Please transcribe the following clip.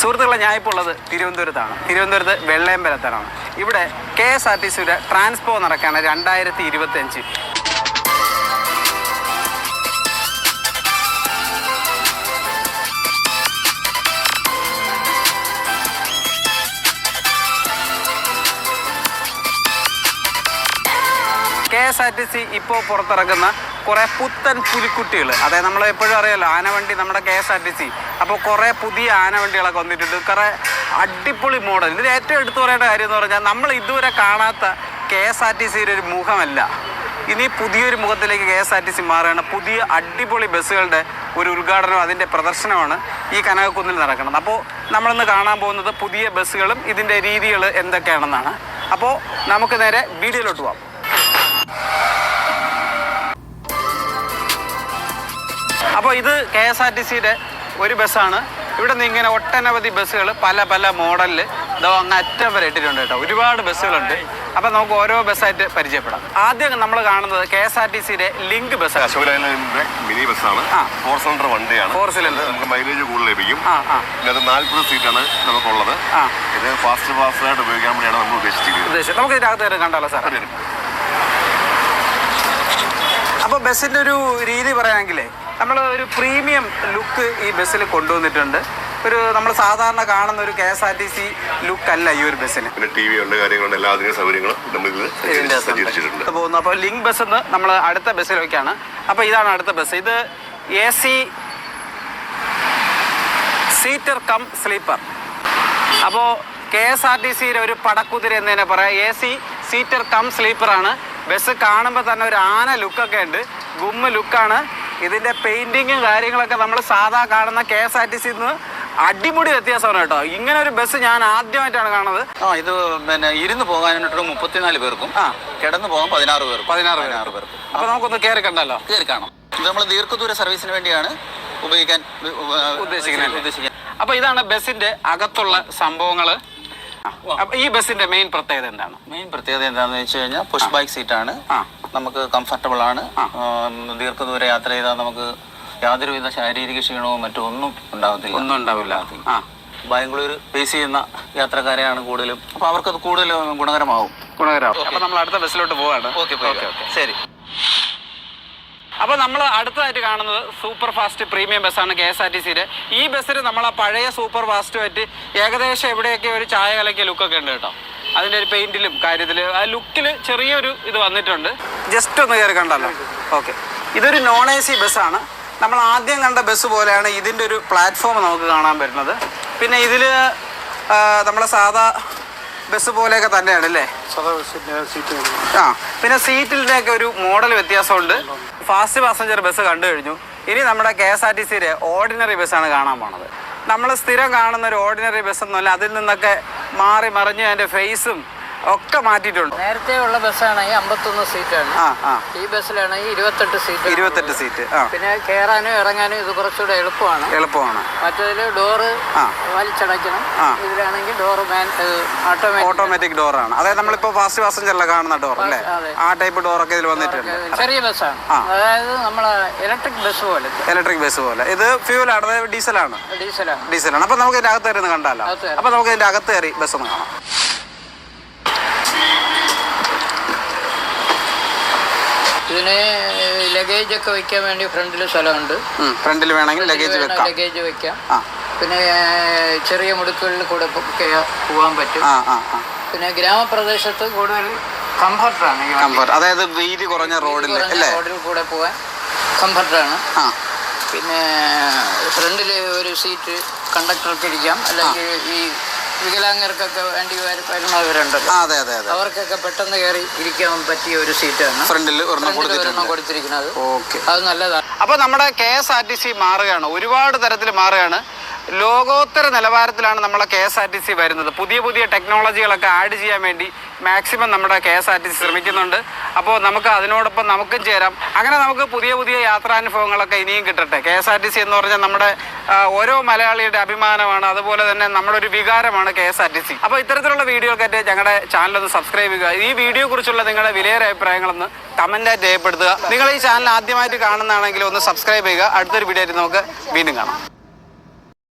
സുഹൃത്തുക്കളെ, ഞാൻ ഇപ്പോൾ ഉള്ളത് തിരുവനന്തപുരത്താണ്. തിരുവനന്തപുരത്ത് വെള്ളയമ്പലത്താണ്. ഇവിടെ KSRTCയുടെ ട്രാൻസ്പോ നടക്കുകയാണ് 2025. KSRTC ഇപ്പോൾ പുറത്തിറക്കുന്ന കുറേ പുത്തൻ പുലിക്കുട്ടികൾ, അതായത് നമ്മൾ എപ്പോഴും അറിയാമല്ലോ ആനവണ്ടി നമ്മുടെ KSRTC. അപ്പോൾ കുറേ പുതിയ ആനവണ്ടികളൊക്കെ വന്നിട്ടുണ്ട്, കുറേ അടിപൊളി മോഡൽ. ഇതിൽ ഏറ്റവും എടുത്തു പറയേണ്ട കാര്യം എന്ന് പറഞ്ഞാൽ നമ്മൾ ഇതുവരെ കാണാത്ത KSRTCയുടെ ഒരു മുഖമല്ല, ഇനി പുതിയൊരു മുഖത്തിലേക്ക് KSRTC മാറുകയാണ്. പുതിയ അടിപൊളി ബസ്സുകളുടെ ഒരു ഉദ്ഘാടനം, അതിൻ്റെ പ്രദർശനമാണ് ഈ കനകക്കുന്നിൽ നടക്കുന്നത്. അപ്പോൾ നമ്മളിന്ന് കാണാൻ പോകുന്നത് പുതിയ ബസ്സുകളും ഇതിൻ്റെ രീതികൾ എന്തൊക്കെയാണെന്നാണ്. അപ്പോൾ നമുക്ക് നേരെ വീഡിയോയിലോട്ട് പോകാം. അപ്പോൾ ഇത് KSRTCയുടെ ഒരു ബസ്സാണ്. ഇവിടെ നിന്ന് ഇങ്ങനെ ഒട്ടനവധി ബസ്സുകൾ പല പല മോഡലിൽ അങ്ങ് അറ്റം വരെ ഇട്ടിട്ടുണ്ട് കേട്ടോ. ഒരുപാട് ബസ്സുകളുണ്ട്. അപ്പോൾ നമുക്ക് ഓരോ ബസ്സായിട്ട് പരിചയപ്പെടാം. ആദ്യം നമ്മൾ കാണുന്നത് KSRTCയുടെ ലിങ്ക് ബസ്സാണ്. അശോകലൈനിന്റെ മിനി ബസ്സാണ്. 4 സിലിണ്ടർ വണ്ടിയാണ്. 4 സിലിണ്ടർ. നമുക്ക് മൈലേജ് കൂടുതൽ ലഭിക്കും. ഇതിനകത്ത് 40 സീറ്റാണ് നമുക്കുള്ളത്. ഇത് ഫാസ്റ്റായിട്ട് ഉപയോഗിക്കാൻ വേണ്ടിയാണ് നമ്മൾ ഉദ്ദേശിച്ചിരിക്കുന്നത്. നമുക്ക് ഇതിനകത്ത് കണ്ടാലോ സാർ? അപ്പോൾ ബസ്സിൻ്റെ ഒരു രീതി പറയുകയാണെങ്കിലേ, നമ്മൾ ഒരു പ്രീമിയം ലുക്ക് ഈ ബസ്സിൽ കൊണ്ടുവന്നിട്ടുണ്ട്. ഒരു നമ്മൾ സാധാരണ കാണുന്ന ഒരു KSRTC ലുക്ക് അല്ല ഈ ഒരു ബസ്സിന്. പിന്നെ TV ഉണ്ട്, കാര്യങ്ങളുണ്ട്, എല്ലാ സൗകര്യങ്ങളും നമ്മൾ പോകുന്നു. അപ്പോൾ ലിങ്ക് ബസ് എന്ന് നമ്മൾ അടുത്ത ബസ്സിലേക്കാണ്. അപ്പോൾ ഇതാണ് അടുത്ത ബസ്. ഇത് AC സീറ്റർ കം സ്ലീപ്പർ. അപ്പോൾ KSRTCയുടെ ഒരു പടക്കുതിര എന്ന് തന്നെ പറയാം. AC സീറ്റർ കം സ്ലീപ്പറാണ്. ബസ് കാണുമ്പോൾ തന്നെ ഒരു ആന ലുക്കൊക്കെ ഉണ്ട്, ഗുമ്മ ലുക്കാണ്. ഇതിൻ്റെ പെയിൻറ്റിങ്ങും കാര്യങ്ങളൊക്കെ നമ്മൾ സാധാ കാണുന്ന KSRTCയിൽ നിന്ന് അടിമുടി വ്യത്യാസമാണ് കേട്ടോ. ഇങ്ങനെ ഒരു ബസ് ഞാൻ ആദ്യമായിട്ടാണ് കാണുന്നത്. ഇത് പിന്നെ ഇരുന്ന് പോകാനായിട്ട് 34 പേർക്കും, കിടന്ന് പോകാൻ 16 പേർക്കും. അപ്പോൾ നമുക്കൊന്ന് കയറി കണ്ടല്ലോ. കയറി കാണാം. ഇത് നമ്മൾ ദീർഘദൂര സർവീസിന് വേണ്ടിയാണ് ഉപയോഗിക്കാൻ ഉദ്ദേശിക്കുന്നത്. അപ്പോൾ ഇതാണ് ബസ്സിൻ്റെ അകത്തുള്ള സംഭവങ്ങൾ. ഈ ബസ്സിന്റെ മെയിൻ പ്രത്യേകത എന്താണ്? എന്താണെന്ന് വെച്ച് കഴിഞ്ഞാൽ പുഷ് ബാക്ക് സീറ്റാണ്. നമുക്ക് കംഫർട്ടബിൾ ആണ്. ദീർഘദൂര യാത്ര ചെയ്താൽ നമുക്ക് യാതൊരുവിധ ശാരീരിക ക്ഷീണവും മറ്റും ഒന്നും ഉണ്ടാവില്ല. ബാംഗ്ലൂർ ഫേസ് ചെയ്യുന്ന യാത്രക്കാരെയാണ് കൂടുതലും. അപ്പോൾ അവർക്കത് കൂടുതൽ ഗുണകരമാവും. അപ്പോൾ നമ്മൾ അടുത്ത ബസ്സിലോട്ട് പോവാണ്. ഓക്കെ ശരി. അപ്പോൾ നമ്മൾ അടുത്തതായിട്ട് കാണുന്നത് സൂപ്പർ ഫാസ്റ്റ് പ്രീമിയം ബസ്സാണ് KSRTCയുടെ. ഈ ബസ്സിന് നമ്മൾ ആ പഴയ സൂപ്പർ ഫാസ്റ്റുമായിട്ട് ഏകദേശം എവിടെയൊക്കെ ഒരു ചായ കലക്കിയ ലുക്കൊക്കെ ഉണ്ട് കേട്ടോ. അതിൻ്റെ ഒരു പെയിൻറ്റിലും കാര്യത്തിൽ ആ ലുക്കിൽ ചെറിയൊരു ഇത് വന്നിട്ടുണ്ട്. ജസ്റ്റ് ഒന്ന് കയറി കണ്ടല്ലോ. ഓക്കെ, ഇതൊരു നോൺ AC ബസ്സാണ്. നമ്മൾ ആദ്യം കണ്ട ബസ് പോലെയാണ് ഇതിൻ്റെ ഒരു പ്ലാറ്റ്ഫോം നമുക്ക് കാണാൻ പറ്റുന്നത്. പിന്നെ ഇതിൽ നമ്മളെ സാധാ ബസ് പോലെയൊക്കെ തന്നെയാണ് അല്ലേ? പിന്നെ സീറ്റിൻ്റെയൊക്കെ ഒരു മോഡൽ വ്യത്യാസമുണ്ട്. ഫാസ്റ്റ് പാസഞ്ചർ ബസ് കണ്ടു കഴിഞ്ഞു. ഇനി നമ്മുടെ KSRTCയുടെ ഓർഡിനറി ബസ്സാണ് കാണാൻ പോണത്. നമ്മൾ സ്ഥിരം കാണുന്ന ഒരു ഓർഡിനറി ബസ്സൊന്നുമല്ല, അതിൽ നിന്നൊക്കെ മാറി മറിഞ്ഞ് അതിൻ്റെ ഫേസും ഒക്കെ മാറ്റിയിട്ടുണ്ട്. നേരത്തെ ഉള്ള ബസ്സാണെങ്കിൽ 51 സീറ്റാണ്. ഈ ബസ്സിലാണെങ്കിൽ 28 സീറ്റ്. പിന്നെ കയറാനും ഇറങ്ങാനും ഇത് കുറച്ചുകൂടെ എളുപ്പമാണ്. മറ്റേതിൽ ഡോറ് വലിച്ചടയ്ക്കണം. ഇതിലാണെങ്കിൽ ഡോറ് ഓട്ടോമാറ്റിക് ഡോറാണ്. അതായത് നമ്മളിപ്പോൾ ഫാസ്റ്റ് പാസഞ്ചറിലെ കാണുന്ന ഡോർ അല്ലേ, ആ ടൈപ്പ് ഡോറൊക്കെ ഇതിൽ വന്നിട്ടുണ്ട്. ചെറിയ ബസ്സാണ്, അതായത് നമ്മളെ ഇലക്ട്രിക് ബസ് പോലെ. ഇത് ഫ്യൂലാണ്, അതായത് ഡീസലാണ്. അപ്പോൾ നമുക്ക് ഇതിൻ്റെ അകത്ത് കയറി കണ്ടാലോ? അപ്പോൾ നമുക്ക് ഇതിൻ്റെ അകത്ത് കയറി ബസ് ഒന്ന് കാണാം. ഇതിന് ലഗേജ് ഒക്കെ വെക്കാൻ വേണ്ടി ഫ്രണ്ടിൽ സ്ഥലമുണ്ട്. ഫ്രണ്ടിൽ വേണമെങ്കിൽ ലഗേജ് വെക്കാം. പിന്നെ ചെറിയ മുടുക്കുകളിൽ കൂടെ പോകാൻ പറ്റും. പിന്നെ ഗ്രാമപ്രദേശത്ത് കൂടുതൽ കംഫർട്ടാണ്. അതായത് വീതി കുറഞ്ഞ റോഡിൽ കൂടെ പോകാൻ കംഫർട്ടാണ്. പിന്നെ ഫ്രണ്ടിൽ ഒരു സീറ്റ് കണ്ടക്ടർക്ക് ഇരിക്കാം, അല്ലെങ്കിൽ ഈ വികലാംഗർക്കൊക്കെ വേണ്ടി വരുന്നവരുണ്ടല്ലോ, അവർക്കൊക്കെ പെട്ടെന്ന് കയറി ഇരിക്കാൻ പറ്റിയ ഒരു സീറ്റാണ് ഫ്രണ്ടിൽ കൊടുത്തിരിക്കുന്നത്. അത് നല്ലതാണ്. അപ്പോൾ നമ്മുടെ KSRTC മാറുകയാണ്, ഒരുപാട് തരത്തിൽ മാറുകയാണ്. ലോകോത്തര നിലവാരത്തിലാണ് നമ്മളെ KSRTC വരുന്നത്. പുതിയ പുതിയ ടെക്നോളജികളൊക്കെ ആഡ് ചെയ്യാൻ വേണ്ടി മാക്സിമം നമ്മുടെ KSRTC ശ്രമിക്കുന്നുണ്ട്. അപ്പോൾ നമുക്ക് അതിനോടൊപ്പം നമുക്കും ചേരാം. അങ്ങനെ നമുക്ക് പുതിയ പുതിയ യാത്രാനുഭവങ്ങളൊക്കെ ഇനിയും കിട്ടട്ടെ. KSRTC എന്ന് പറഞ്ഞാൽ നമ്മുടെ ഓരോ മലയാളിയുടെ അഭിമാനമാണ്, അതുപോലെ തന്നെ നമ്മുടെ ഒരു വികാരമാണ് KSRTC. അപ്പോൾ ഇത്തരത്തിലുള്ള വീഡിയോകൾക്കായിട്ട് ഞങ്ങളുടെ ചാനലൊന്ന് സബ്സ്ക്രൈബ് ചെയ്യുക. ഈ വീഡിയോ കുറിച്ചുള്ള നിങ്ങളുടെ വിലയേറിയ അഭിപ്രായങ്ങളൊന്ന് കമൻറ്റായിട്ട് രേഖപ്പെടുത്തുക. നിങ്ങൾ ഈ ചാനൽ ആദ്യമായിട്ട് കാണുന്നതാണെങ്കിൽ ഒന്ന് സബ്സ്ക്രൈബ് ചെയ്യുക. അടുത്തൊരു വീഡിയോ ആയിട്ട് നമുക്ക് വീണ്ടും കാണാം.